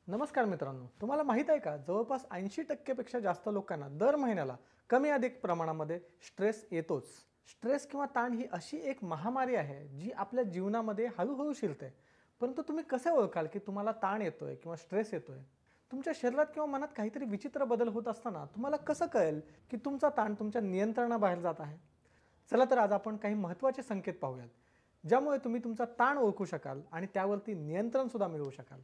नमस्कार मित्रांनो, तुम्हाला माहित आहे का जवळपास 80% पेक्षा जास्त लोकांना दर महिन्याला कमी अधिक प्रमाणामध्ये स्ट्रेस येतोच. स्ट्रेस किंवा ताण ही अशी एक महामारी आहे जी आपल्या जीवनामध्ये हळूहळू शिरते. परंतु तुम्ही कसे ओळखाल की तुम्हाला ताण येतोय किंवा स्ट्रेस येतोय? तुमच्या शरीरात किंवा मनात काहीतरी विचित्र बदल होत असताना तुम्हाला कसं कळेल की तुमचा ताण तुमच्या नियंत्रणाबाहेर जात आहे? चला तर आज आपण काही महत्त्वाचे संकेत पाहूयात, ज्यामुळे तुम्ही तुमचा ताण ओळखू शकाल आणि त्यावरती नियंत्रण सुद्धा मिळवू शकाल.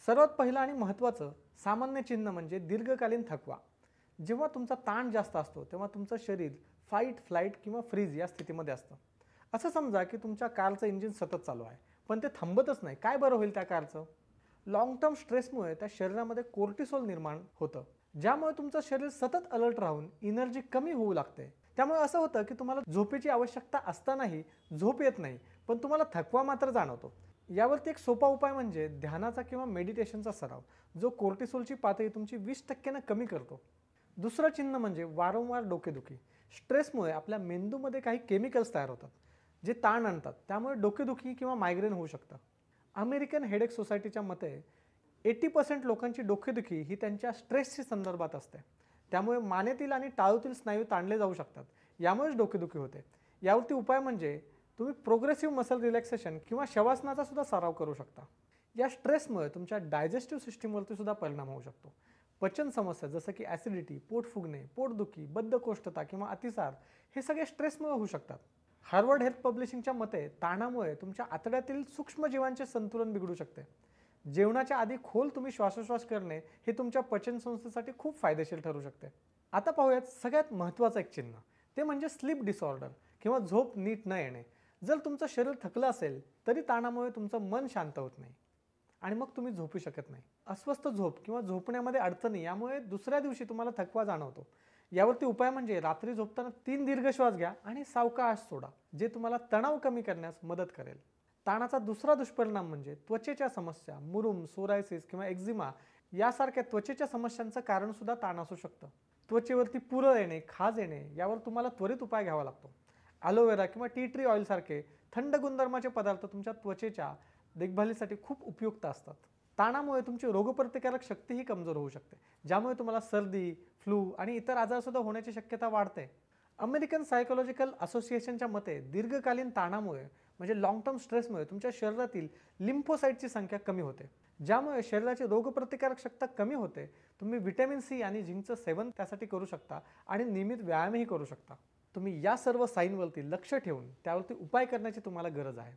सर्वात पहिलं आणि महत्त्वाचं सामान्य चिन्ह म्हणजे दीर्घकालीन थकवा. जेव्हा तुमचा ताण जास्त असतो तेव्हा तुमचं शरीर फाईट, फ्लाईट किंवा फ्रीज या स्थितीमध्ये असतं. असं समजा की तुमच्या कारचं इंजिन सतत चालू आहे, पण ते थांबतच नाही. काय बरं होईल त्या कारचं? लाँग टर्म स्ट्रेसमुळे त्या शरीरामध्ये कोर्टिसोल निर्माण होतं, ज्यामुळे तुमचं शरीर सतत अलर्ट राहून एनर्जी कमी होऊ लागते. त्यामुळे असं होतं की तुम्हाला झोपेची आवश्यकता असतानाही झोप येत नाही, पण तुम्हाला थकवा मात्र जाणवतो. यावरती एक सोपा उपाय म्हणजे ध्यानाचा किंवा मेडिटेशनचा सराव, जो कोर्टिसोलची पातळी तुमची 20% कमी करतो. दुसरं चिन्ह म्हणजे वारंवार डोकेदुखी. स्ट्रेसमुळे आपल्या मेंदूमध्ये काही केमिकल्स तयार होतात, जे ताण आणतात. त्यामुळे डोकेदुखी किंवा मायग्रेन होऊ शकतं. अमेरिकन हेडेक सोसायटीच्या मते 80% लोकांची डोकेदुखी ही त्यांच्या स्ट्रेसशी संदर्भात असते. त्यामुळे मानेतील आणि टाळूतील स्नायू ताणले जाऊ शकतात. यामुळेच डोकेदुखी होते. यावरती उपाय म्हणजे तुम्ही प्रोग्रेसिव्ह मसल रिलॅक्सेशन किंवा शवासनाचा सुद्धा सराव करू शकता. या स्ट्रेसमुळे तुमच्या डायजेस्टिव्ह सिस्टीमवरती सुद्धा परिणाम होऊ शकतो. पचन समस्या जसं की ॲसिडिटी, पोट फुगणे, पोटदुखी, बद्धकोष्ठता किंवा अतिसार हे सगळे स्ट्रेसमुळे होऊ शकतात. हार्वर्ड हेल्थ पब्लिशिंगच्या मते ताणामुळे तुमच्या आतड्यातील सूक्ष्मजीवांचे संतुलन बिघडू शकते. जेवणाच्या आधी खोल तुम्ही श्वासोश्वास करणे हे तुमच्या पचनसंस्थेसाठी खूप फायदेशीर ठरू शकते. आता पाहूयात सगळ्यात महत्त्वाचं एक चिन्ह, ते म्हणजे स्लीप डिसऑर्डर किंवा झोप नीट न येणे. जर तुमचं शरीर थकलं असेल तरी ताणामुळे तुमचं मन शांत होत नाही आणि मग तुम्ही झोपू शकत नाही. अस्वस्थ झोप किंवा झोपण्यामध्ये अडचणी यामुळे दुसऱ्या दिवशी तुम्हाला थकवा जाणवतो. यावरती उपाय म्हणजे रात्री झोपताना 3 दीर्घ श्वास घ्या आणि सावकाश सोडा, जे तुम्हाला तणाव कमी करण्यास मदत करेल. ताणाचा दुसरा दुष्परिणाम म्हणजे त्वचेच्या समस्या, मुरूम, सोरायसिस किंवा एक्झिमा यासारख्या त्वचेच्या समस्यांचं कारण सुद्धा ताण असू शकतं. त्वचेवरती पुरळ येणे, खाज येणे यावर तुम्हाला त्वरित उपाय घ्यावा लागतो. ॲलोवेरा किंवा टी ट्री ऑइलसारखे थंड गुणधर्माचे पदार्थ तुमच्या त्वचेच्या देखभालीसाठी खूप उपयुक्त असतात. ताणामुळे तुमची रोगप्रतिकारक शक्तीही कमजोर होऊ शकते, ज्यामुळे तुम्हाला सर्दी, फ्लू आणि इतर आजारसुद्धा होण्याची शक्यता वाढते. अमेरिकन सायकोलॉजिकल असोसिएशनच्या मते दीर्घकालीन ताणामुळे म्हणजे लाँग टर्म स्ट्रेसमुळे तुमच्या शरीरातील लिम्फोसाईटची संख्या कमी होते, ज्यामुळे शरीराची रोगप्रतिकारक शक्ती कमी होते. तुम्ही व्हिटॅमिन सी आणि झिंकचं सेवन त्यासाठी करू शकता आणि नियमित व्यायामही करू शकता. तुम्ही या सर्व साईनवरती लक्ष ठेवून त्यावरती उपाय करण्याची तुम्हाला गरज आहे.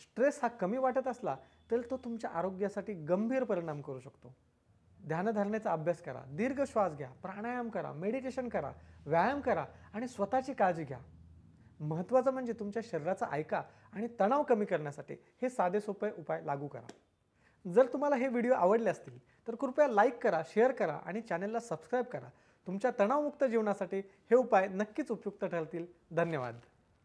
स्ट्रेस हा कमी वाटत असला तर तो तुमच्या आरोग्यासाठी गंभीर परिणाम करू शकतो. ध्यानधारणेचा अभ्यास करा, दीर्घ श्वास घ्या, प्राणायाम करा, मेडिटेशन करा, व्यायाम करा आणि स्वतःची काळजी घ्या. महत्त्वाचं म्हणजे तुमच्या शरीराचा ऐका आणि तणाव कमी करण्यासाठी हे साधे सोपे उपाय लागू करा. जर तुम्हाला हे व्हिडिओ आवडले असतील तर कृपया लाईक करा, शेअर करा आणि चॅनलला सबस्क्राईब करा. तुमच्या तणावमुक्त जीवनासाठी हे उपाय नक्कीच उपयुक्त ठरतील. धन्यवाद.